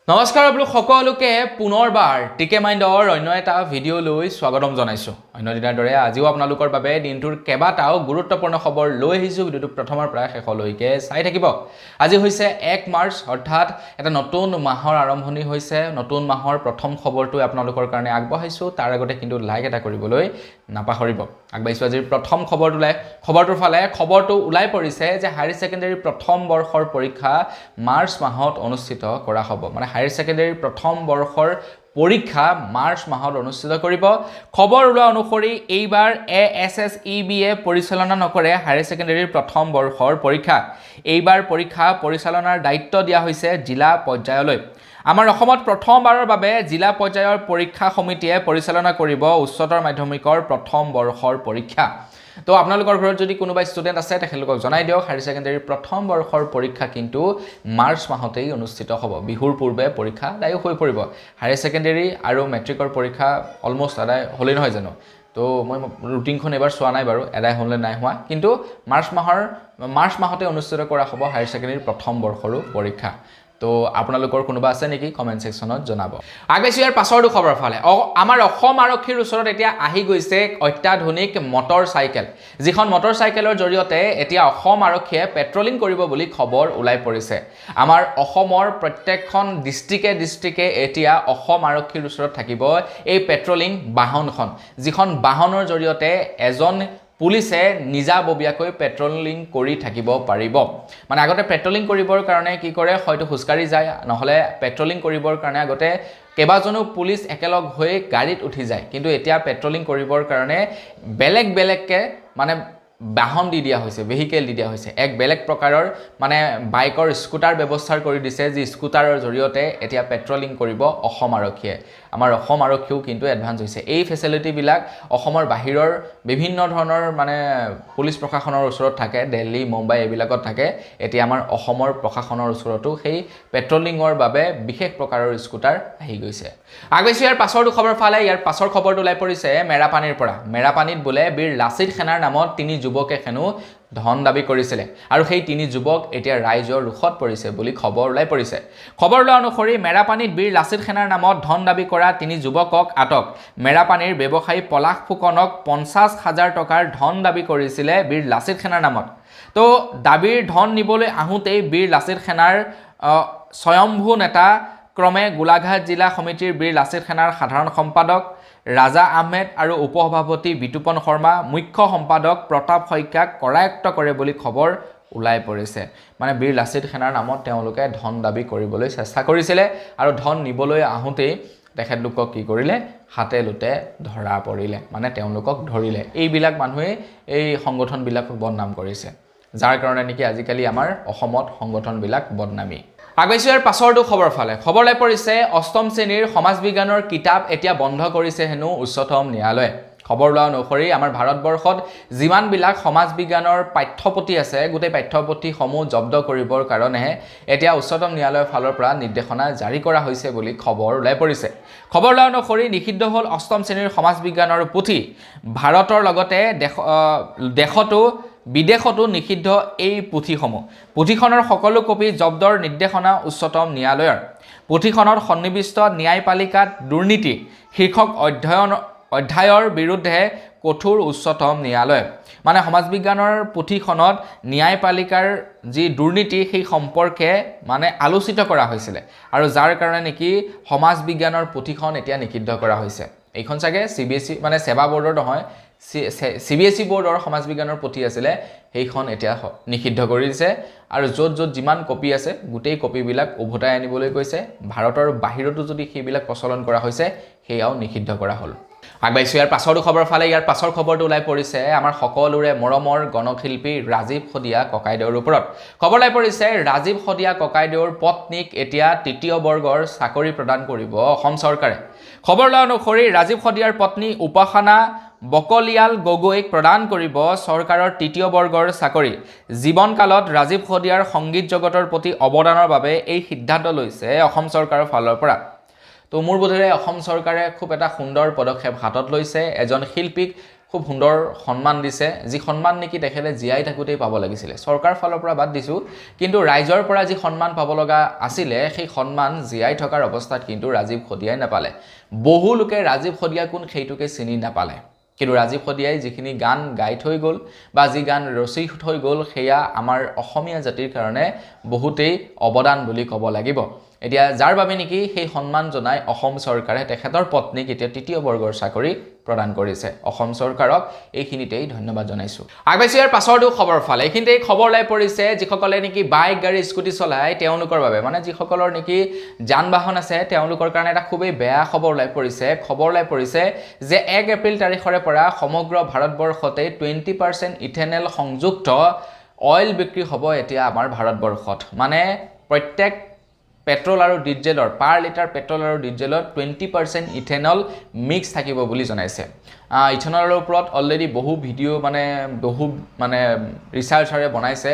নমস্কাৰ আপোনালোক সকলোকে পুনৰবাৰ টিকে মাইণ্ডৰ অন্য এটা ভিডিঅ' লৈ স্বাগতম জনাইছো। অন্য দিনৰ দৰে আজিও আপোনালোকৰ বাবে দিনটোৰ কেইবাটাও গুৰুত্বপূৰ্ণ খবৰ লৈ আহিছো। ভিডিঅ'টো প্ৰথমৰ পৰা শেষলৈকে চাই থাকিব। আজি হৈছে 1 মাৰ্চ, অৰ্থাৎ এটা নতুন মাহৰ আৰম্ভণি হৈছে। নতুন মাহৰ প্ৰথম খবৰটো আপোনালোকৰ কাৰণে আগবঢ়াইছো। তাৰ আগতে কিন্তু লাইক এটা কৰিবলৈ নাপাহৰিব। আগবাঢ়িছো আজিৰ প্ৰথম খবৰটোৰ ফালে। খবৰটো ওলাই পৰিছে যে হায়াৰ ছেকেণ্ডাৰী প্ৰথম বৰ্ষৰ পৰীক্ষা মাৰ্চ মাহত অনুষ্ঠিত কৰা হ'ব। মানে হায়াৰ ছেকেণ্ডাৰী প্ৰথম বৰ্ষৰ পৰীক্ষা মাৰ্চ মাহত অনুষ্ঠিত কৰিব। খবৰ ওলোৱা অনুসৰি এইবাৰ ASSEBয়ে পৰিচালনা নকৰে হায়াৰ ছেকেণ্ডাৰীৰ প্ৰথম বৰ্ষৰ পৰীক্ষা। এইবাৰ পৰীক্ষা পৰিচালনাৰ দায়িত্ব দিয়া হৈছে জিলা পৰ্যায়লৈ। আমাৰ অসমত প্ৰথমবাৰৰ বাবে জিলা পৰ্যায়ৰ পৰীক্ষা সমিতিয়ে পৰিচালনা কৰিব উচ্চতৰ মাধ্যমিকৰ প্ৰথম বৰ্ষৰ পৰীক্ষা। তো আপোনালোকৰ ঘৰত যদি কোনোবা ষ্টুডেণ্ট আছে তেখেতলোকক জনাই দিয়ক, হায়াৰ ছেকেণ্ডাৰীৰ প্ৰথম বৰ্ষৰ পৰীক্ষা কিন্তু মাৰ্চ মাহতেই অনুষ্ঠিত হ'ব। বিহুৰ পূৰ্বে পৰীক্ষা আদায় হৈ পৰিব। হায়াৰ ছেকেণ্ডাৰী আৰু মেট্ৰিকৰ পৰীক্ষা অলমষ্ট আদায় হ'লেই নহয় জানো? তো মই ৰুটিনখন এবাৰ চোৱা নাই বাৰু, আদায় হ'লে নাই হোৱা, কিন্তু মাৰ্চ মাহতে অনুষ্ঠিত কৰা হ'ব হায়াৰ ছেকেণ্ডাৰীৰ প্ৰথম বৰ্ষৰো পৰীক্ষা। তো আপোনালোকৰ কোনোবা আছে নেকি কমেণ্ট ছেকশ্যনত জনাব। আগবাঢ়িছোঁ ইয়াৰ পাছৰটো খবৰ ফালে। আমাৰ অসম আৰক্ষীৰ ওচৰত এতিয়া আহি গৈছে অত্যাধুনিক মটৰ চাইকেল, যিখন মটৰ চাইকেলৰ জৰিয়তে এতিয়া অসম আৰক্ষীয়ে পেট্ৰলিং কৰিব বুলি খবৰ ওলাই পৰিছে। আমাৰ অসমৰ প্ৰত্যেকখন ডিষ্ট্ৰিক্টে এতিয়া অসম আৰক্ষীৰ ওচৰত থাকিব এই পেট্ৰলিং বাহনখন, যিখন বাহনৰ জৰিয়তে এজন পুলিচে নিজাববীয়াকৈ পেট্ৰলিং কৰি থাকিব পাৰিব। মানে আগতে পেট্ৰলিং কৰিবৰ কাৰণে কি কৰে, হয়তো খোজকাঢ়ি যায়, নহ'লে পেট্ৰলিং কৰিবৰ কাৰণে আগতে কেইবাজনো পুলিচ একেলগ হৈ গাড়ীত উঠি যায়। কিন্তু এতিয়া পেট্ৰলিং কৰিবৰ কাৰণে বেলেগকৈ মানে বাহন দি দিয়া হৈছে, ভেহিকেল দি দিয়া হৈছে। এক বেলেগ প্ৰকাৰৰ মানে বাইকৰ স্কুটাৰ ব্যৱস্থা কৰি দিছে, যি স্কুটাৰৰ জৰিয়তে এতিয়া পেট্ৰলিং কৰিব অসম আৰক্ষীয়ে। আমাৰ অসম আৰক্ষীও কিন্তু এডভান্স হৈছে। এই ফেচিলিটিবিলাক অসমৰ বাহিৰৰ বিভিন্ন ধৰণৰ মানে পুলিচ প্ৰশাসনৰ ওচৰত থাকে, দিল্লী, মুম্বাই এইবিলাকত থাকে। এতিয়া আমাৰ অসমৰ প্ৰশাসনৰ ওচৰতো সেই পেট্ৰলিঙৰ বাবে বিশেষ প্ৰকাৰৰ স্কুটাৰ আহি গৈছে। আগবাঢ়িছোঁ ইয়াৰ পাছৰটো খবৰ ফালে। ইয়াৰ পাছৰ খবৰটো ওলাই পৰিছে মেৰাপানীৰ পৰা। মেৰাপানীত বোলে বীৰ লাচিত সেনাৰ নামত 3 যুৱকে হেনো ধন দাবী কৰিছিলে, আৰু সেই 3 যুৱক এতিয়া ৰাইজৰ ৰোষত পৰিছে বুলি খবৰ ওলাই পৰিছে। খবৰ লোৱা অনুসৰি মেৰাপানীত বীৰ লাচিত সেনাৰ নামত ধন দাবী কৰা 3 যুৱকক আটক। মেৰাপানীৰ ব্যৱসায়ী পলাশ ফুকনক 50,000 টকাৰ ধন দাবী কৰিছিলে বীৰ লাচিত সেনাৰ নামত। তো দাবীৰ ধন নিবলৈ আহোঁতেই বীৰ লাচিত সেনাৰ স্বয়ম্ভু নেতা ক্ৰমে গোলাঘাট জিলা সমিতিৰ বীৰ লাচিত সেনাৰ সাধাৰণ সম্পাদক ৰাজা আহমেদ আৰু উপসভাপতি বিতুপন শৰ্মা, মুখ্য সম্পাদক প্ৰতাপ শইকীয়াক কৰায়ত্ব কৰে বুলি খবৰ ওলাই পৰিছে। মানে বীৰ লাচিত সেনাৰ নামত তেওঁলোকে ধন দাবী কৰিবলৈ চেষ্টা কৰিছিলে, আৰু ধন নিবলৈ আহোঁতেই তেখেতলোকক কি কৰিলে, হাতে লোতে ধৰা পৰিলে, মানে তেওঁলোকক ধৰিলে। এইবিলাক মানুহে এই সংগঠনবিলাকক বদনাম কৰিছে, যাৰ কাৰণে নেকি আজিকালি আমাৰ অসমত সংগঠনবিলাক বদনামী। আগবাঢ়িছোঁ ইয়াৰ পাছৰটো খবৰ ফালে। খবৰ ওলাই পৰিছে অষ্টম শ্ৰেণীৰ সমাজ বিজ্ঞানৰ কিতাপ এতিয়া বন্ধ কৰিছে হেনো উচ্চতম ন্যায়ালয়ে। খবৰ লোৱা অনুসৰি আমাৰ ভাৰতবৰ্ষত যিমানবিলাক সমাজ বিজ্ঞানৰ পাঠ্যপুথি আছে, গোটেই পাঠ্যপুথিসমূহ জব্দ কৰিবৰ কাৰণেহে এতিয়া উচ্চতম ন্যায়ালয়ৰ ফালৰ পৰা নিৰ্দেশনা জাৰি কৰা হৈছে বুলি খবৰ ওলাই পৰিছে। খবৰ লোৱা অনুসৰি নিষিদ্ধ হ'ল অষ্টম শ্ৰেণীৰ সমাজ বিজ্ঞানৰ পুথি। ভাৰতৰ লগতে বিদেশতো নিষিদ্ধ এই পুথিসমূহ। পুথিখনৰ সকলো কপি জব্দৰ নিৰ্দেশনা উচ্চতম ন্যায়ালয়ৰ। পুথিখনত সন্নিৱিষ্ট ন্যায়পালিকাত দুৰ্নীতি শীৰ্ষক অধ্যায়ৰ বিৰুদ্ধে কঠোৰ উচ্চতম ন্যায়ালয়। মানে সমাজ বিজ্ঞানৰ পুথিখনত ন্যায়পালিকাৰ যি দুৰ্নীতি সেই সম্পৰ্কে মানে আলোচিত কৰা হৈছিলে, আৰু যাৰ কাৰণে নেকি সমাজ বিজ্ঞানৰ পুথিখন এতিয়া নিষিদ্ধ কৰা হৈছে। এইখন চাগে CBSE মানে সেৱা বৰ্ডৰ নহয়, CBSE বৰ্ডৰ সমাজ বিজ্ঞানৰ পুথি আছিলে, সেইখন এতিয়া নিষিদ্ধ কৰি দিছে। আৰু য'ত যিমান কপি আছে গোটেই কপিবিলাক উভতাই আনিবলৈ কৈছে। ভাৰতৰ বাহিৰতো যদি সেইবিলাক প্ৰচলন কৰা হৈছে, সেয়াও নিষিদ্ধ কৰা হ'ল। আগবাঢ়িছোঁ ইয়াৰ পাছৰটো খবৰ ফালে। ইয়াৰ পাছৰ খবৰটো ওলাই পৰিছে আমাৰ সকলোৰে মৰমৰ গণশিল্পী ৰাজীৱ সদিয়া ককাইদেউৰ ওপৰত। খবৰ ওলাই পৰিছে ৰাজীৱ সদিয়া ককাইদেউৰ পত্নীক এতিয়া 3য় বৰ্গৰ চাকৰি প্ৰদান কৰিব অসম চৰকাৰে। খবৰ লোৱা অনুসৰি ৰাজীৱ সদিয়াৰ পত্নী উপাসনা বকলিয়াল গগৈক প্ৰদান কৰিব চৰকাৰৰ 3য় বৰ্গৰ চাকৰি। জীৱনকালত ৰাজীৱ সদিয়াৰ সংগীত জগতৰ প্ৰতি অৱদানৰ বাবে এই সিদ্ধান্ত লৈছে অসম চৰকাৰৰ ফালৰ পৰা। তো মোৰ বোধেৰে অসম চৰকাৰে খুব এটা সুন্দৰ পদক্ষেপ হাতত লৈছে। এজন শিল্পীক খুব সুন্দৰ সন্মান দিছে যি সন্মান নেকি তেখেতে জীয়াই থাকোঁতেই পাব লাগিছিলে চৰকাৰ ফালৰ পৰা বাদ দিছোঁ কিন্তু ৰাইজৰ পৰা যি সন্মান পাব লগা আছিলে সেই সন্মান জীয়াই থকাৰ অৱস্থাত কিন্তু ৰাজীৱ খদিয়াই নাপালে বহু লোকে ৰাজীৱ খদিয়া কোন সেইটোকে চিনি নাপালে কিন্তু ৰাজীৱ খদিয়াই যিখিনি গান গাই থৈ গ'ল বা যি গান ৰচি থৈ গ'ল সেয়া আমাৰ অসমীয়া জাতিৰ কাৰণে বহুতেই অৱদান বুলি ক'ব লাগিব এতিয়া যাৰ বাবে নেকি সেই সন্মান জনাই অসম চৰকাৰে তেখেতৰ পত্নীক এতিয়া তৃতীয় বৰ্গৰ চাকৰি প্ৰদান কৰিছে অসম চৰকাৰক এইখিনিতেই ধন্যবাদ জনাইছোঁ আগবাইছোঁ ইয়াৰ পাছৰটো খবৰ ফালে এইখিনিতেই খবৰ ওলাই পৰিছে যিসকলে নেকি বাইক গাড়ী স্কুটি চলায় তেওঁলোকৰ বাবে মানে যিসকলৰ নেকি যান বাহন আছে তেওঁলোকৰ কাৰণে এটা খুবেই বেয়া খবৰ ওলাই পৰিছে যে 1 এপ্ৰিল তাৰিখৰে পৰা সমগ্ৰ ভাৰতবৰ্ষতে 20% ইথেনল সংযুক্ত অইল বিক্ৰী হ'ব এতিয়া আমাৰ ভাৰতবৰ্ষত মানে প্ৰত্যেক পেট্ৰল আৰু ডিজেলৰ পাৰ লিটাৰ পেট্ৰল আৰু ডিজেলত 20% ইথেনল মিক্স থাকিব বুলি জনাইছে ইথেনলৰ ওপৰত অলৰেডি বহু ভিডিঅ' বহু ৰিচাৰ্চাৰে বনাইছে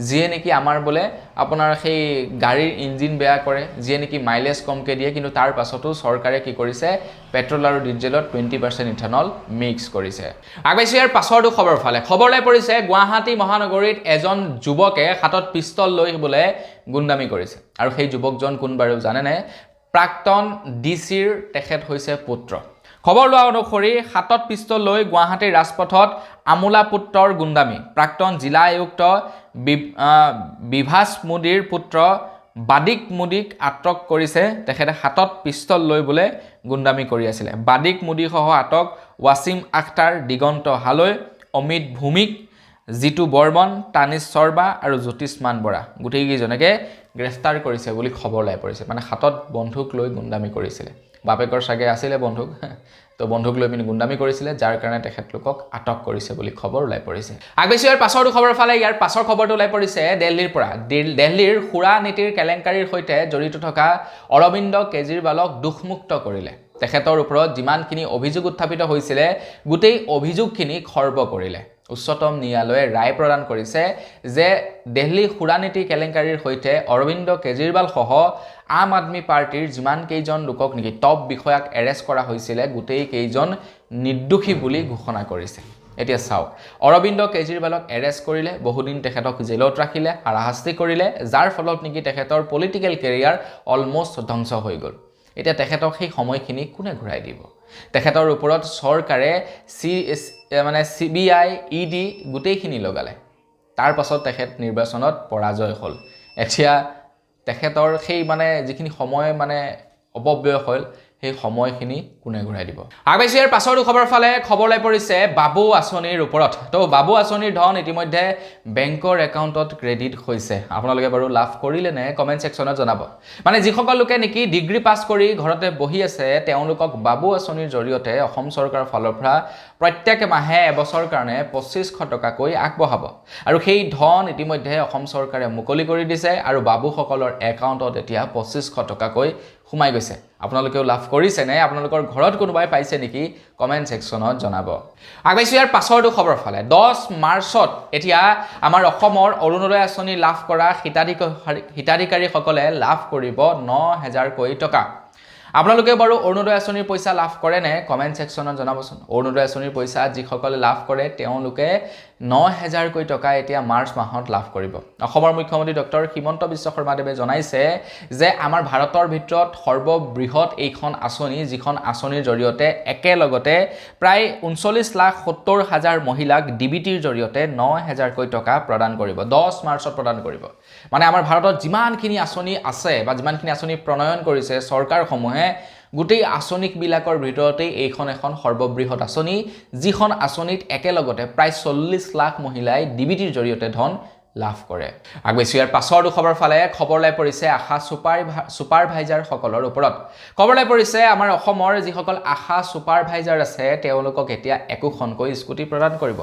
যিয়ে নেকি আমাৰ বোলে আপোনাৰ সেই গাড়ীৰ ইঞ্জিন বেয়া কৰে যিয়ে নেকি মাইলেজ কমকৈ দিয়ে কিন্তু তাৰ পাছতো চৰকাৰে কি কৰিছে পেট্ৰল আৰু ডিজেলত 20% ইথেনল মিক্স কৰিছে আগবাইছোঁ ইয়াৰ পাছৰটো খবৰ ফালে খবৰ ওলাই পৰিছে গুৱাহাটী মহানগৰীত এজন যুৱকে হাতত পিস্তল লৈ বোলে গুণ্ডামি কৰিছে আৰু সেই যুৱকজন কোন বাৰু জানেনে প্ৰাক্তন ডিচিৰ তেখেত হৈছে পুত্ৰ খবৰ লোৱা অনুসৰি হাতত পিস্তল লৈ গুৱাহাটীৰ ৰাজপথত আমোলা পুত্ৰৰ গুণ্ডামি প্ৰাক্তন জিলা আয়ুক্ত বিভাস মোদীৰ পুত্ৰ বাদিক মোদীক আটক কৰিছে তেখেতে হাতত পিস্তল লৈ বোলে গুণ্ডামি কৰি আছিলে বাদিক মোদীসহ আটক ৱাছিম আখতাৰ দিগন্ত হালৈ অমিত ভূমিক জিতু বৰ্মন তানিছ শৰ্মা আৰু জ্যোতিষমান বৰা গোটেইকেইজনকে গ্ৰেফতাৰ কৰিছে বুলি খবৰ ওলাই পৰিছে মানে হাতত বন্ধুক লৈ গুণ্ডামি কৰিছিলে বাপেকৰ চাগে আছিলে বন্ধুক তো বন্ধুক লৈ পিনি গুণ্ডামি কৰিছিলে যাৰ কাৰণে তেখেতলোকক আটক কৰিছে বুলি খবৰ ওলাই পৰিছে আগবাইছোঁ ইয়াৰ পাছৰটো খবৰ ফালে ইয়াৰ পাছৰ খবৰটো ওলাই পৰিছে দিল্লীৰ পৰা দিল্লীৰ সুৰা নীতিৰ কেলেংকাৰীৰ সৈতে জড়িত থকা অৰবিন্দ কেজৰিৱালক দুখমুক্ত কৰিলে তেখেতৰ ওপৰত যিমানখিনি অভিযোগ উত্থাপিত হৈছিলে গোটেই অভিযোগখিনি খৰ্ব কৰিলে উচ্চতম ন্যায়ালয়ে ৰায় প্ৰদান কৰিছে যে দিল্লী সুৰানীতি কেলেংকাৰীৰ সৈতে অৰবিন্দ কেজৰিৱাল সহ আম আদমি পাৰ্টিৰ যিমান কেইজন লোকক নেকি টপ বিষয়াক এৰেষ্ট কৰা হৈছিলে গোটেই কেইজন নিৰ্দোষী বুলি ঘোষণা কৰিছে এতিয়া চাওক অৰবিন্দ কেজৰিৱালক এৰেষ্ট কৰিলে বহুদিন তেখেতক জেলত ৰাখিলে হাৰাশাস্তি কৰিলে যাৰ ফলত নেকি তেখেতৰ পলিটিকেল কেৰিয়াৰ অলমোষ্ট ধ্বংস হৈ গ'ল এতিয়া তেখেতক সেই সময়খিনি কোনে ঘূৰাই দিব তেখেতৰ ওপৰত চৰকাৰে CBI ED গোটেইখিনি লগালে তাৰ পাছত তেখেত নিৰ্বাচনত পৰাজয় হ'ল এতিয়া তেখেতৰ সেই যিখিনি সময় অপব্যয় হ'ল সেই সময়খিনি কোনে ঘূৰাই দিব আগবাইছোঁ ইয়াৰ পাছৰটো খবৰ ফালে খবৰ ওলাই পৰিছে বাবু আঁচনিৰ ওপৰত তো বাবু আঁচনিৰ ধন ইতিমধ্যে বেংকৰ একাউণ্টত ক্ৰেডিট হৈছে আপোনালোকে বাৰু লাভ কৰিলে নে কমেণ্ট ছেকশ্যনত জনাব যিসকল লোকে নেকি ডিগ্ৰী পাছ কৰি ঘৰতে বহি আছে তেওঁলোকক বাবু আঁচনিৰ জৰিয়তে অসম চৰকাৰৰ ফালৰ পৰা প্ৰত্যেক মাহে এবছৰ কাৰণে 2500 টকাকৈ আগবঢ়াব আৰু সেই ধন ইতিমধ্যে অসম চৰকাৰে মুকলি কৰি দিছে আৰু বাবুসকলৰ একাউণ্টত এতিয়া 2500 টকাকৈ সোমাই গৈছে আপোনালোকেও লাভ কৰিছে নে আপোনালোকৰ ঘৰত কোনোবাই পাইছে নেকি কমেণ্ট ছেকশ্যনত জনাব আগবাইছোঁ ইয়াৰ পাছৰটো খবৰ ফালে 10 মাৰ্চত এতিয়া আমাৰ অসমৰ অৰুণোদয় আঁচনি লাভ কৰা হিতাধিকাৰীসকলে লাভ কৰিব 9000 টকা আপোনালোকে বাৰু অৰুণোদয় আঁচনিৰ পইচা লাভ কৰে নে কমেণ্ট ছেকশ্যনত জনাবচোন অৰুণোদয় আঁচনিৰ পইচা যিসকলে লাভ কৰে তেওঁলোকে 9000 টকা এতিয়া মাৰ্চ মাহত লাভ কৰিব অসমৰ মুখ্যমন্ত্ৰী ডক্টৰ হিমন্ত বিশ্ব শৰ্মাদেৱে জনাইছে যে আমাৰ ভাৰতৰ ভিতৰত সৰ্ববৃহৎ এইখন আঁচনি যিখন আঁচনিৰ জৰিয়তে একেলগতে প্ৰায় 39,70,000 মহিলাক ডিবিটিৰ জৰিয়তে 9000 টকা প্ৰদান কৰিব 10 মাৰ্চত প্ৰদান কৰিব আমাৰ ভাৰতত যিমানখিনি আঁচনি আছে বা যিমানখিনি আঁচনি প্ৰণয়ন কৰিছে চৰকাৰসমূহে গোটেই আঁচনিবিলাকৰ ভিতৰতে এইখন এখন সৰ্ববৃহৎ আঁচনি যিখন আঁচনিত একেলগতে প্ৰায় 40 লাখ মহিলাই ডিবিটিৰ জৰিয়তে ধন লাভ কৰে আগবাইছোঁ ইয়াৰ পাছৰটো খবৰ ফালে খবৰ ওলাই পৰিছে আশা ছুপাৰভাইজাৰ সকলৰ ওপৰত খবৰ ওলাই পৰিছে আমাৰ অসমৰ যিসকল আশা ছুপাৰভাইজাৰ আছে তেওঁলোকক এতিয়া একোখনকৈ স্কুটি প্ৰদান কৰিব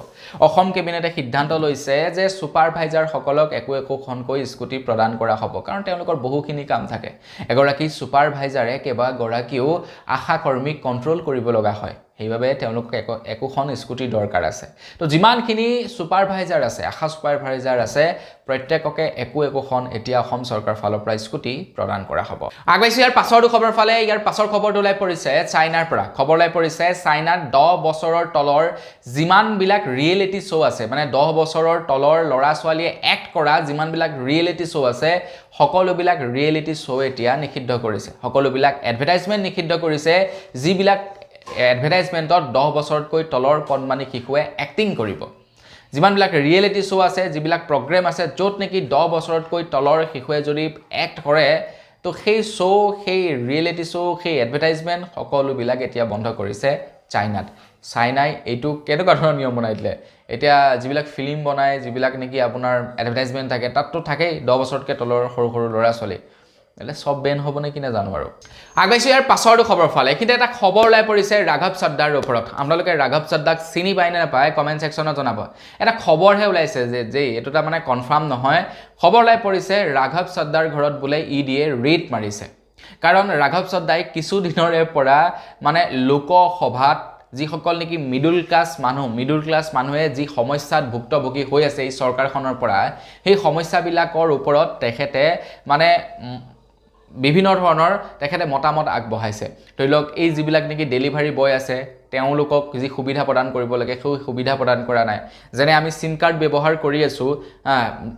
অসম কেবিনেটে সিদ্ধান্ত লৈছে যে ছুপাৰভাইজাৰ সকলক একোখনকৈ স্কুটি প্ৰদান কৰা হ'ব কাৰণ তেওঁলোকৰ বহুখিনি কাম থাকে এগৰাকী ছুপাৰভাইজাৰে কেইবাগৰাকীও আশা কৰ্মীক কণ্ট্ৰল কৰিব লগা হয় সেইবাবে তেওঁলোকক একোখন স্কুটি দৰকাৰ আছে তো যিমানখিনি সুপাৰভাইজাৰ আছে আশা সুপাৰভাইজাৰ আছে প্ৰত্যেককে একোখন এতিয়া অসম চৰকাৰ ফালৰ পৰা স্কুটি প্ৰদান কৰা হ'ব আগবাইছো ইয়াৰ পাছৰটো খবৰ ফালে ইয়াৰ পাছৰ খবৰটো ওলাই পৰিছে চাইনাৰ পৰা খবৰ ওলাই পৰিছে চাইনাত 10 বছৰৰ তলৰ যিমানবিলাক ৰিয়েলিটি শ্ব' আছে মানে 10 বছৰৰ তলৰ ল'ৰা ছোৱালীয়ে এক্ট কৰা যিমানবিলাক ৰিয়েলিটি শ্ব' আছে সকলোবিলাক ৰিয়েলিটি শ্ব' এতিয়া নিষিদ্ধ কৰিছে সকলোবিলাক এডভাৰটাইজমেণ্ট নিষিদ্ধ কৰিছে যিবিলাক এডভাৰটাইজমেণ্টত 10 বছৰতকৈ তলৰ কণমানি শিশুৱে এক্টিং কৰিব যিমানবিলাক ৰিয়েলিটি শ্ব' আছে যিবিলাক প্ৰগ্ৰেম আছে য'ত নেকি 10 বছৰতকৈ তলৰ শিশুৱে যদি এক্ট কৰে তো সেই শ্ব' সেই ৰিয়েলিটি শ্ব' সেই এডভাৰটাইজমেণ্ট সকলোবিলাক এতিয়া বন্ধ কৰিছে চাইনাত চাইনাই এইটো কেনেকুৱা ধৰণৰ নিয়ম বনাই দিলে এতিয়া যিবিলাক ফিল্ম বনায় যিবিলাক নেকি আপোনাৰ এডভাৰটাইজমেণ্ট থাকে তাততো থাকেই 10 বছৰতকৈ তলৰ সৰু সৰু ল'ৰা ছোৱালী એટલે সব বেন হ'ব নে কি না জানো আৰু আগবাইছো ইয়াৰ পাছৰটো খবৰ ফালে কিন্তু এটা খবৰ ওলাই পৰিছে ৰাঘৱ চদ্দাৰ ওপৰত আপোনালোকে ৰাঘৱ চদ্দাক চিনি পায় নে নাপায় কমেণ্ট ছেকশ্যনত জনাব এটা খবৰহে ওলাইছে যে এইটোটা মানে কনফাৰ্ম নহয় খবৰ ওলাই পৰিছে ৰাঘৱ চদ্দাৰ ঘৰত বোলে ইডিয়ে ৰেড মাৰিছে কাৰণ ৰাঘৱ চদ্দাই কিছু দিনৰে পৰা মানে লোকসভাত যিসকল নেকি মিডল ক্লাছ মানুহে যি সমস্যাত ভুক্তভোগী হৈ আছে এই চৰকাৰখনৰ পৰা সেই সমস্যাবিলাকৰ ওপৰত তেখেতে মানে বিভিন্ন ধৰণৰ তেখেতে মতামত আগবঢ়াইছে ধৰি লওক এই যিবিলাক নেকি ডেলিভাৰী বয় আছে তেওঁলোকক যি সুবিধা প্ৰদান কৰিব লাগে সেই সুবিধা প্ৰদান কৰা নাই যেনে আমি সিম কাৰ্ড ব্যৱহাৰ কৰি আছো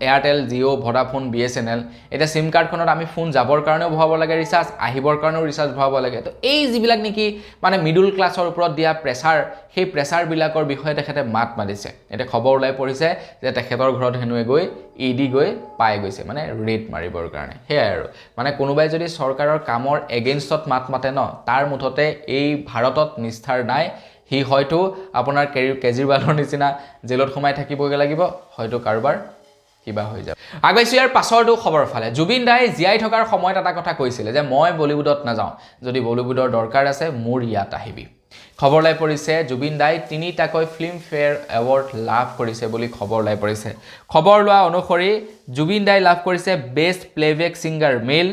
এয়াৰটেল জিঅ' ভোডাফোন বিএছএনএল এটা সিম কাৰ্ডখনত আমি ফোন যাবৰ কাৰণেও ভৰাব লাগে ৰিচাৰ্জ আহিবৰ কাৰণেও ৰিচাৰ্জ ভৰাব লাগে তো এই যিবিলাক নেকি মানে মিডল ক্লাছৰ ওপৰত দিয়া প্ৰেছাৰ সেই প্ৰেছাৰবিলাকৰ বিষয়ে তেখেতে মাত মাতিছে এতিয়া খবৰ ওলাই পৰিছে যে তেখেতৰ ঘৰত হেনুৱে গৈ ইডি গৈ পাই গৈছে মানে ৰেড মাৰিবৰ কাৰণে সেয়াই আৰু মানে কোনোবাই যদি চৰকাৰৰ কামৰ এগেইনষ্টত মাত মাতে ন তাৰ মুঠতে এই ভাৰতত নিষ্ঠাৰ নাই হি হয়তো আপোনাৰ কেজৰিৱালৰ নিচিনা জেলত সোমাই থাকিবগৈ লাগিব হয়তো কাৰোবাৰ কিবা হৈ যাব আগবাইছো ইয়াৰ পাছৰটো খবৰ ফালে জুবিন দাই জীয়াই থকাৰ সময়ত এটা কথা কৈছিলে যে মই বলিউডত নাযাওঁ যদি বলিউডৰ দৰকাৰ আছে মোৰ ইয়াত আহিবি খবৰ ওলাই পৰিছে জুবিন দাই 3টাকৈ ফিল্ম ফেয়াৰ এৱাৰ্ড লাভ কৰিছে বুলি খবৰ ওলাই পৰিছে খবৰ লোৱা অনুসৰি জুবিন দাই লাভ কৰিছে বেষ্ট প্লেবেক ছিংগাৰ মেল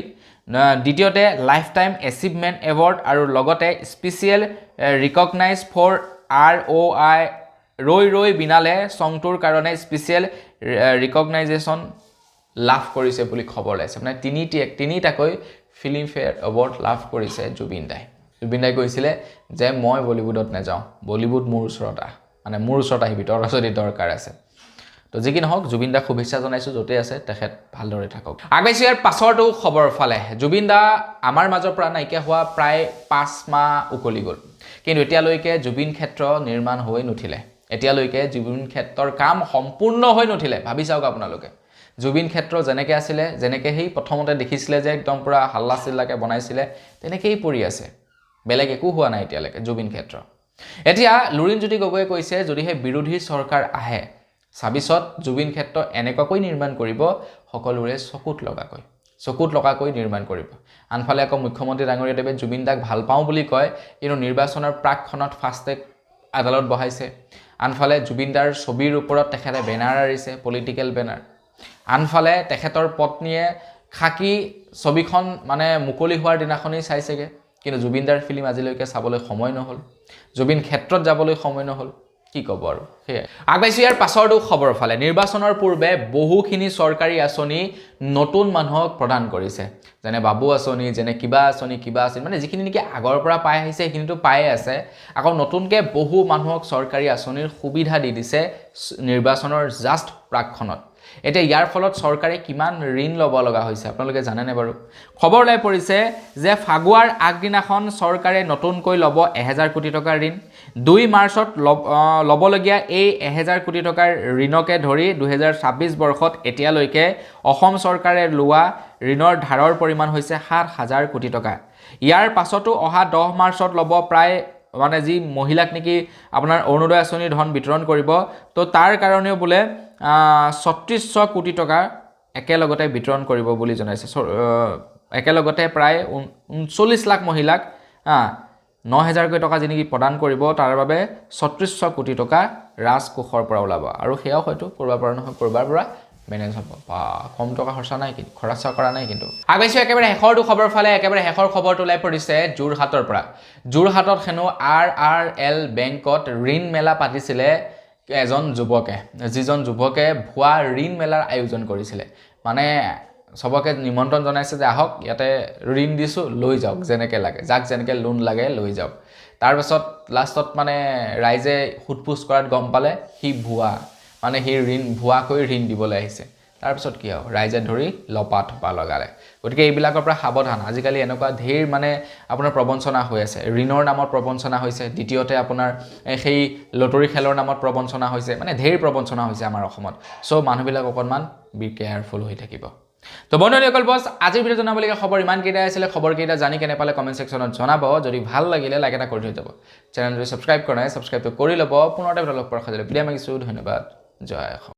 দ্বিতীয়তে লাইফ টাইম এচিভমেণ্ট এৱাৰ্ড আৰু লগতে স্পেচিয়েল ৰিকগনাইজ ফৰ ROI ৰৈ ৰৈ বিনালে সংটোৰ কাৰণে স্পেচিয়েল ৰিকগনাইজেশ্যন লাভ কৰিছে বুলি খবৰ ওলাইছে মানে 3টাকৈ ফিল্ম ফেয়াৰ এৱাৰ্ড লাভ কৰিছে জুবিন দাই কৈছিলে যে মই বলিউডত নাযাওঁ বলিউড মোৰ ওচৰত মানে মোৰ ওচৰত আহিবি তোৰ যদি দৰকাৰ আছে তো যি কি নহওক জুবিন দাক শুভেচ্ছা জনাইছোঁ য'তে আছে তেখেত ভালদৰে থাকক আগবাইছো ইয়াৰ পাছৰটো খবৰ ফালে জুবিন দা আমাৰ মাজৰ পৰা নাইকিয়া হোৱা প্ৰায় 5 মাহ উকলি গ'ল কিন্তু এতিয়ালৈকে জুবিন ক্ষেত্ৰ নিৰ্মাণ হৈ নুঠিলে এতিয়ালৈকে জুবিন ক্ষেত্ৰৰ কাম সম্পূৰ্ণ হৈ নুঠিলে ভাবি চাওক আপোনালোকে জুবিন ক্ষেত্ৰ যেনেকৈ আছিলে যেনেকৈ সেই প্ৰথমতে দেখিছিলে যে একদম পুৰা হাল্লা চিল্লাকৈ বনাইছিলে তেনেকেই পৰি আছে বেলেগ একো হোৱা নাই এতিয়ালৈকে জুবিন ক্ষেত্ৰ এতিয়া লুৰিণজ্যোতি গগৈয়ে কৈছে যদিহে বিৰোধী চৰকাৰ আহে 26ত জুবিন ক্ষেত্ৰ এনেকুৱাকৈ নিৰ্মাণ কৰিব সকলোৰে চকুত লগাকৈ নিৰ্মাণ কৰিব আনফালে আকৌ মুখ্যমন্ত্ৰী ডাঙৰীয়াদেৱে জুবিন দাক ভাল পাওঁ বুলি কয় কিন্তু নিৰ্বাচনৰ প্ৰাকখনত ফাষ্টেগ আদালত বহাইছে আনফালে জুবিন দাৰ ছবিৰ ওপৰত তেখেতে বেনাৰ আৰিছে পলিটিকেল বেনাৰ আনফালে তেখেতৰ পত্নীয়ে খাকি ছবিখন মানে মুকলি হোৱাৰ দিনাখনেই চাইছেগে কিন্তু জুবিন দাৰ ফিল্ম আজিলৈকে চাবলৈ সময় নহ'ল জুবিন ক্ষেত্ৰত যাবলৈ সময় নহ'ল কি ক'ব আৰু সেয়াই আগবাইছো ইয়াৰ পাছৰটো খবৰ ফালে নিৰ্বাচনৰ পূৰ্বে বহুখিনি চৰকাৰী আঁচনি নতুন মানুহক প্ৰদান কৰিছে যেনে বাবু আঁচনি যেনে কিবা আঁচনি মানে যিখিনি নেকি আগৰ পৰা পাই আহিছে সেইখিনিতো পায়ে আছে আকৌ নতুনকৈ বহু মানুহক চৰকাৰী আঁচনিৰ সুবিধা দি দিছে নিৰ্বাচনৰ জাষ্ট প্ৰাকখনত এতিয়া ইয়াৰ ফলত চৰকাৰে কিমান ঋণ ল'ব লগা হৈছে আপোনালোকে জানেনে বাৰু খবৰ ওলাই পৰিছে যে ফাগুৱাৰ আগদিনাখন চৰকাৰে নতুনকৈ ল'ব 1000 কোটি টকাৰ ঋণ 2 মাৰ্চত ল'বলগীয়া এই 1000 কোটি টকাৰ ঋণকে ধৰি 2026 বৰ্ষত এতিয়ালৈকে অসম চৰকাৰে লোৱা ঋণৰ ধাৰৰ পৰিমাণ হৈছে 7000 কোটি টকা ইয়াৰ পাছতো অহা 10 মাৰ্চত ল'ব প্ৰায় মানে যি মহিলাক নেকি আপোনাৰ অৰুণোদয় আঁচনিৰ ধন বিতৰণ কৰিব তো তাৰ কাৰণেও বোলে 3600 কোটি টকা একেলগতে বিতৰণ কৰিব বুলি জনাইছে একেলগতে প্ৰায় 39 লাখ মহিলাক 9000 টকা যেনেকি প্ৰদান কৰিব তাৰ বাবে 3600 কোটি টকা ৰাজকোষৰ পৰা ওলাব আৰু সেয়াও হয়তো কৰবাৰ পৰা নহয় কৰবাৰ পৰা মেনেজ হ'ব বা কম টকা খৰচা কৰা নাই কিন্তু আগবাইছোঁ একেবাৰে শেষৰটো খবৰ ফালে একেবাৰে শেষৰ খবৰটো ওলাই পৰিছে যোৰহাটৰ পৰা যোৰহাটত হেনো RRL বেংকত ঋণ মেলা পাতিছিলে এজন যুৱকে যিজন যুৱকে ভুৱা ঋণ মেলাৰ আয়োজন কৰিছিলে মানে সবকে নিমন্ত্ৰণ জনাইছে যে আহক ইয়াতে ঋণ দিছো লৈ যাওক যেনেকৈ লাগে যাক যেনেকৈ লোন লাগে লৈ যাওক তাৰ পাছত লাষ্টত মানে ৰাইজে হুটপুছ কৰাত গম পালে সি ভুৱা মানে সি ভুৱাকৈ ঋণ দিবলৈ আহিছে তাৰপিছত কি হ'ব ৰাইজে ধৰি লপা লগালে গতিকে এইবিলাকৰ পৰা সাৱধান আজিকালি এনেকুৱা ধেৰ মানে আপোনাৰ প্ৰবঞ্চনা হৈ আছে ঋণৰ নামত প্ৰবঞ্চনা হৈছে দ্বিতীয়তে আপোনাৰ সেই লটাৰী খেলৰ নামত প্ৰবঞ্চনা হৈছে মানে ধেৰ প্ৰবঞ্চনা হৈছে আমাৰ অসমত সো মানুহবিলাক অকণমান বি কেয়াৰফুল হৈ থাকিব তো বন্ধুসকল বস আজিৰ ভিডিঅ' জনাবলগীয়া খবৰ ইমানকেইটাই আছিলে খবৰকেইটা জানি কেনে পালে কমেণ্ট ছেকশ্যনত জনাব যদি ভাল লাগিলে লাইক এটা কৰি থৈ যাব চেনেলটো ছাবস্ক্ৰাইব কৰা নাই ছাবস্ক্ৰাইবটো কৰি ল'ব পুনৰ এটা লগ পোৱাৰ খাজলৈ বিদায় মাগিছোঁ ধন্যবাদ জয় অসম